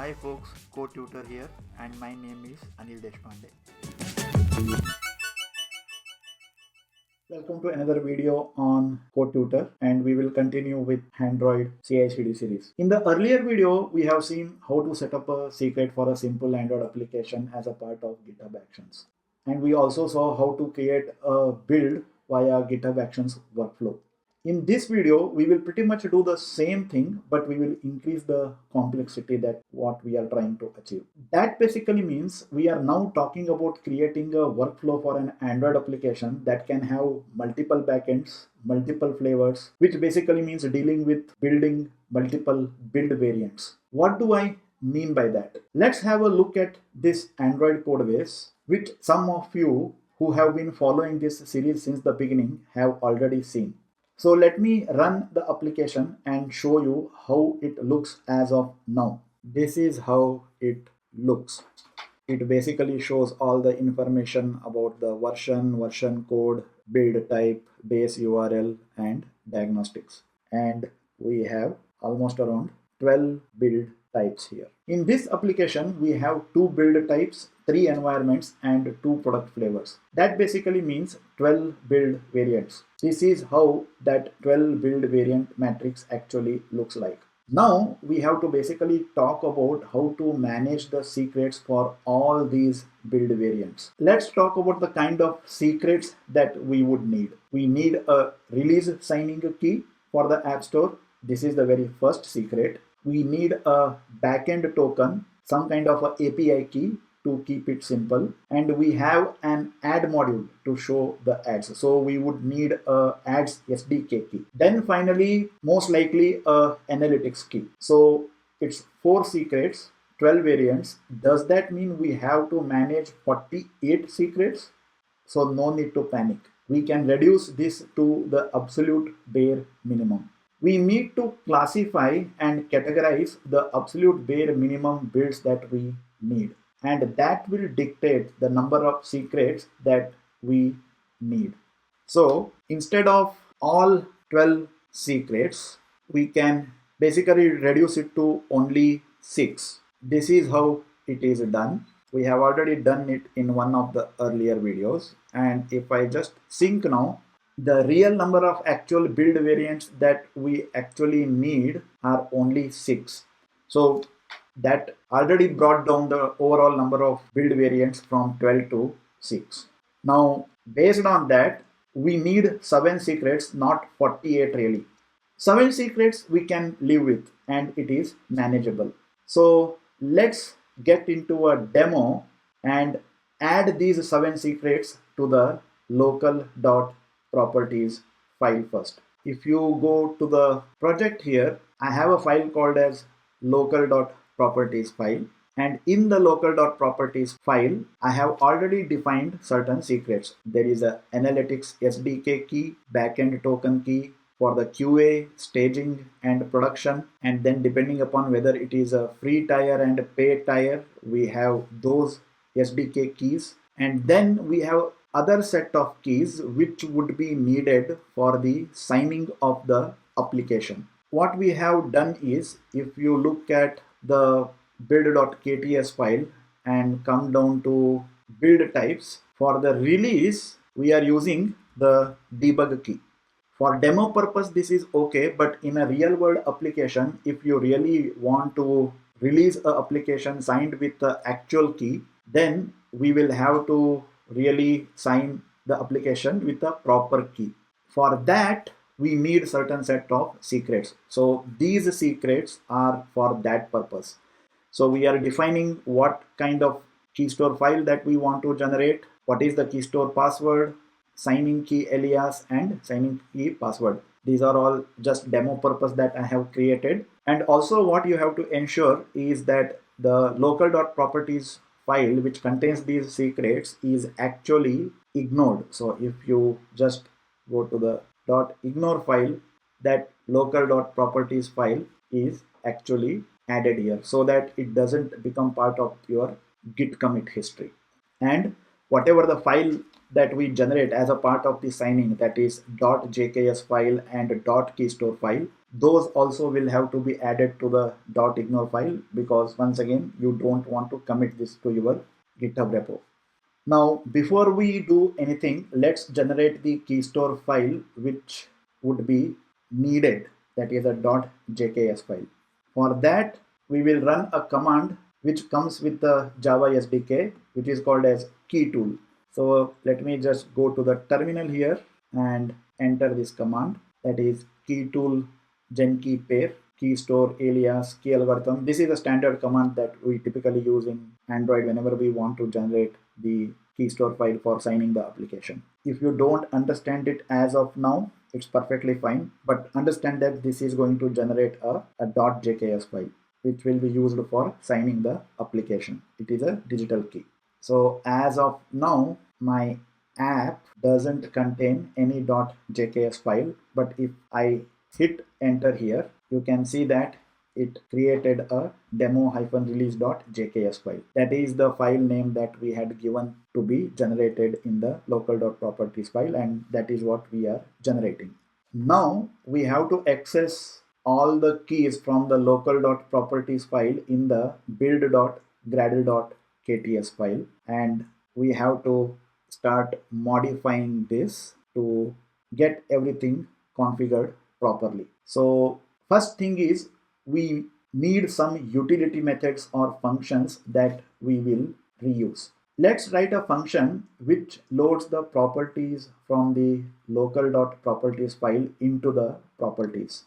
Hi folks, CodeTutor here and my name is Anil Deshpande. Welcome to another video on CodeTutor, and we will continue with Android CICD series. In the earlier video, we have seen how to set up a secret for a simple Android application as a part of GitHub Actions. And we also saw how to create a build via GitHub Actions workflow. In this video, we will pretty much do the same thing, but we will increase the complexity that what we are trying to achieve. That basically means we are now talking about creating a workflow for an Android application that can have multiple backends, multiple flavors, which basically means dealing with building multiple build variants. What do I mean by that? Let's have a look at this Android code base, which some of you who have been following this series since the beginning have already seen. So let me run the application and show you how it looks as of now. This is how it looks. It basically shows all the information about the version code, build type, base URL, and diagnostics. And we have almost around 12 build types here. In this application, we have 2 build types, 3 environments, and 2 product flavors. That basically means 12 build variants. This is how that 12 build variant matrix actually looks like. Now we have to basically talk about how to manage the secrets for all these build variants. Let's talk about the kind of secrets that we would need. We need a release signing key for the App Store. This is the very first secret. We need a backend token, some kind of a API key to keep it simple, and we have an add module to show the ads. So we would need a ads SDK key. Then finally, most likely a analytics key. So it's 4 secrets, 12 variants. Does that mean we have to manage 48 secrets? So no need to panic. We can reduce this to the absolute bare minimum. We need to classify and categorize the absolute bare minimum builds that we need, and that will dictate the number of secrets that we need. So instead of all 12 secrets, we can basically reduce it to only 6. This is how it is done. We have already done it in one of the earlier videos, and if I just sync now, the real number of actual build variants that we actually need are only 6. So that already brought down the overall number of build variants from 12 to 6. Now, based on that, we need 7 secrets, not 48 really. 7 secrets we can live with, and it is manageable. So let's get into a demo and add these 7 secrets to the local.properties file first. If you go to the project here, I have a file called as local.properties file, and in the local.properties file I have already defined certain secrets. There is a analytics SDK key, backend token key for the QA, staging, and production, and then depending upon whether it is a free tier and a paid tier, we have those SDK keys, and then we have other set of keys which would be needed for the signing of the application. What we have done is, if you look at the build.kts file and come down to build types, for the release we are using the debug key. For demo purpose this is okay, but in a real world application, if you really want to release an application signed with the actual key, then we will have to really sign the application with a proper key. For that we need certain set of secrets. So these secrets are for that purpose. So we are defining what kind of Keystore file that we want to generate, what is the Keystore password, signing key alias, and signing key password. These are all just demo purpose that I have created. And also what you have to ensure is that the local.properties file which contains these secrets is actually ignored. So if you just go to the .ignore file, that local.properties file is actually added here so that it doesn't become part of your git commit history. And whatever the file that we generate as a part of the signing, that is .jks file and .keystore file, those also will have to be added to the .ignore file, because once again you don't want to commit this to your GitHub repo. Now, before we do anything, let's generate the Keystore file which would be needed, that is a .jks file. For that, we will run a command which comes with the Java SDK, which is called as keytool. So let me just go to the terminal here and enter this command, that is keytool genkey pair keystore alias key algorithm. This is a standard command that we typically use in Android whenever we want to generate the keystore file for signing the application. If you don't understand it as of now, it's perfectly fine, but understand that this is going to generate a .jks file which will be used for signing the application. It is a digital key. So as of now, my app doesn't contain any .jks file, but if I hit enter here, you can see that it created a demo-release.jks file. That is the file name that we had given to be generated in the local.properties file, and that is what we are generating. Now we have to access all the keys from the local.properties file in the build.gradle.kts file, and we have to start modifying this to get everything configured properly. So first thing is, we need some utility methods or functions that we will reuse. Let's write a function which loads the properties from the local.properties file into the properties.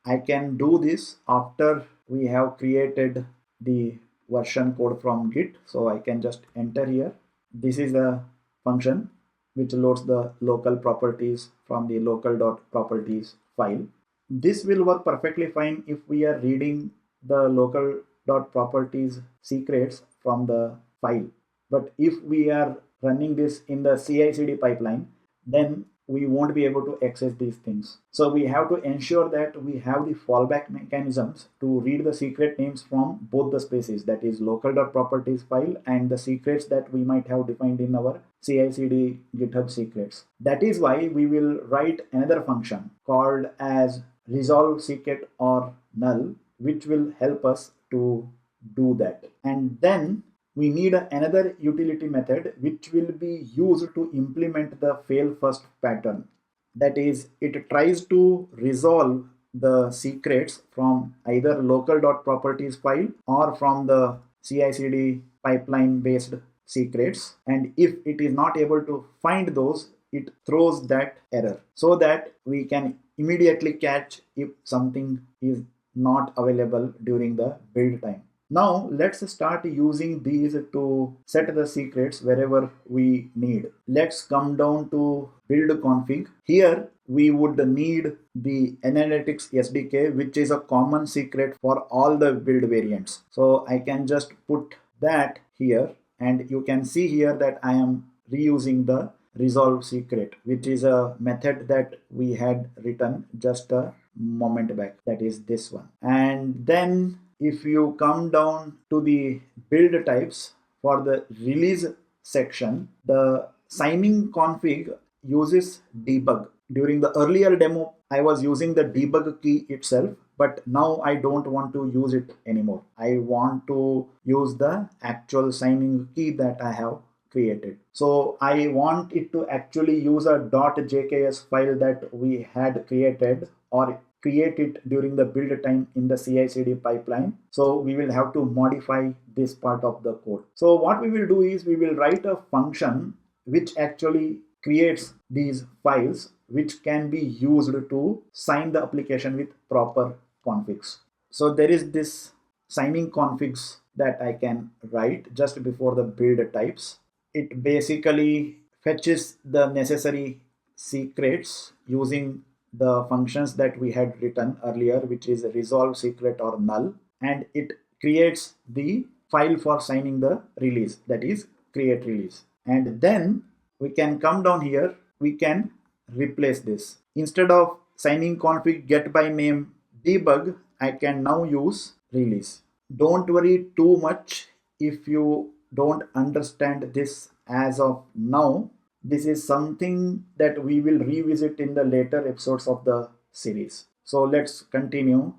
I can do this after we have created the version code from Git. So I can just enter here. This is a function which loads the local properties from the local.properties file. This will work perfectly fine if we are reading the local.properties secrets from the file. But if we are running this in the CICD pipeline, then we won't be able to access these things. So we have to ensure that we have the fallback mechanisms to read the secret names from both the spaces, that is local.properties file and the secrets that we might have defined in our CICD GitHub secrets. That is why we will write another function called as resolve secret or null, which will help us to do that. And then we need another utility method which will be used to implement the fail first pattern. That is, it tries to resolve the secrets from either local.properties file or from the CICD pipeline based secrets, and if it is not able to find those, it throws that error so that we can immediately catch if something is not available during the build time. Now let's start using these to set the secrets wherever we need. Let's come down to build config. Here we would need the analytics SDK, which is a common secret for all the build variants. So I can just put that here, and you can see here that I am reusing the resolve secret, which is a method that we had written just a moment back, that is this one. And then if you come down to the build types for the release section, the signing config uses debug. During the earlier demo, I was using the debug key itself, but now I don't want to use it anymore. I want to use the actual signing key that I have created. So I want it to actually use a .jks file that we had created, or create it during the build time in the CI/CD pipeline. So we will have to modify this part of the code. So what we will do is we will write a function which actually creates these files which can be used to sign the application with proper configs. So there is this signing configs that I can write just before the build types. It basically fetches the necessary secrets using the functions that we had written earlier, which is resolve secret or null, and it creates the file for signing the release, that is create release. And then we can come down here, we can replace this. Instead of signing config get by name debug, I can now use release. Don't worry too much if you don't understand this as of now. this is something that we will revisit in the later episodes of the series. So let's continue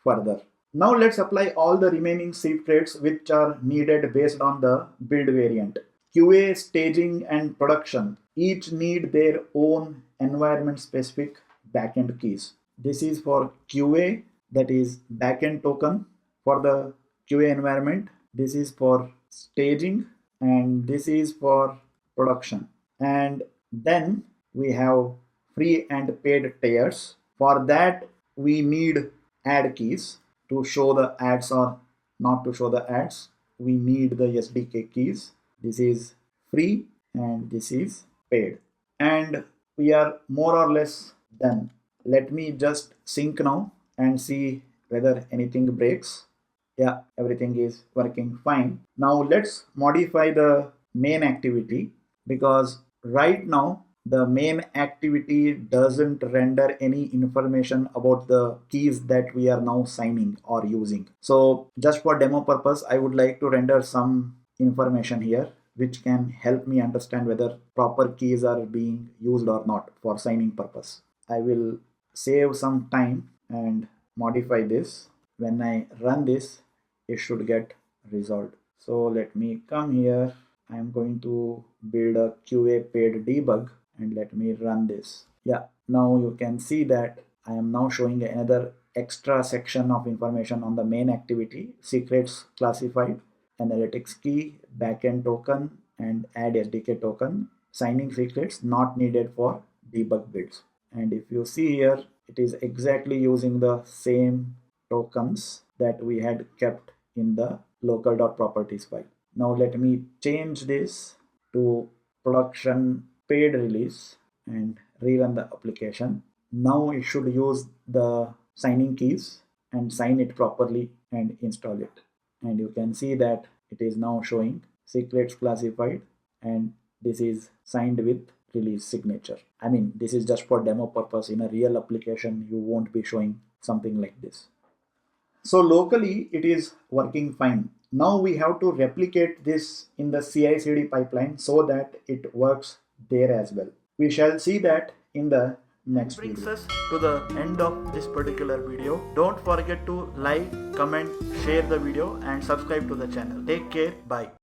further. Now let's apply all the remaining secrets which are needed based on the build variant. QA, staging, and production each need their own environment specific backend keys. This is for QA, that is backend token for the QA environment. This is for staging, and this is for production. And then we have free and paid tiers. For that, we need ad keys to show the ads or not to show the ads. We need the SDK keys. This is free and this is paid. And we are more or less done. Let me just sync now and see whether anything breaks. Yeah, everything is working fine. Now let's modify the main activity, because right now the main activity doesn't render any information about the keys that we are now signing or using. So just for demo purpose, I would like to render some information here which can help me understand whether proper keys are being used or not for signing purpose. I will save some time and modify this. When I run this, it should get resolved. So let me come here. I am going to build a QA paid debug and let me run this. Yeah, now you can see that I am now showing another extra section of information on the main activity: secrets classified, analytics key, backend token, and add SDK token, signing secrets not needed for debug builds. And if you see here, it is exactly using the same tokens that we had kept in the local.properties file. Now let me change this to production paid release and rerun the application. Now it should use the signing keys and sign it properly and install it. And you can see that it is now showing secrets classified, and this is signed with release signature. I mean, this is just for demo purpose. In a real application, you won't be showing something like this. So locally, it is working fine. Now we have to replicate this in the CI/CD pipeline so that it works there as well. We shall see that in the next video. Brings us to the end of this particular video. Don't forget to like, comment, share the video and subscribe to the channel. Take care. Bye.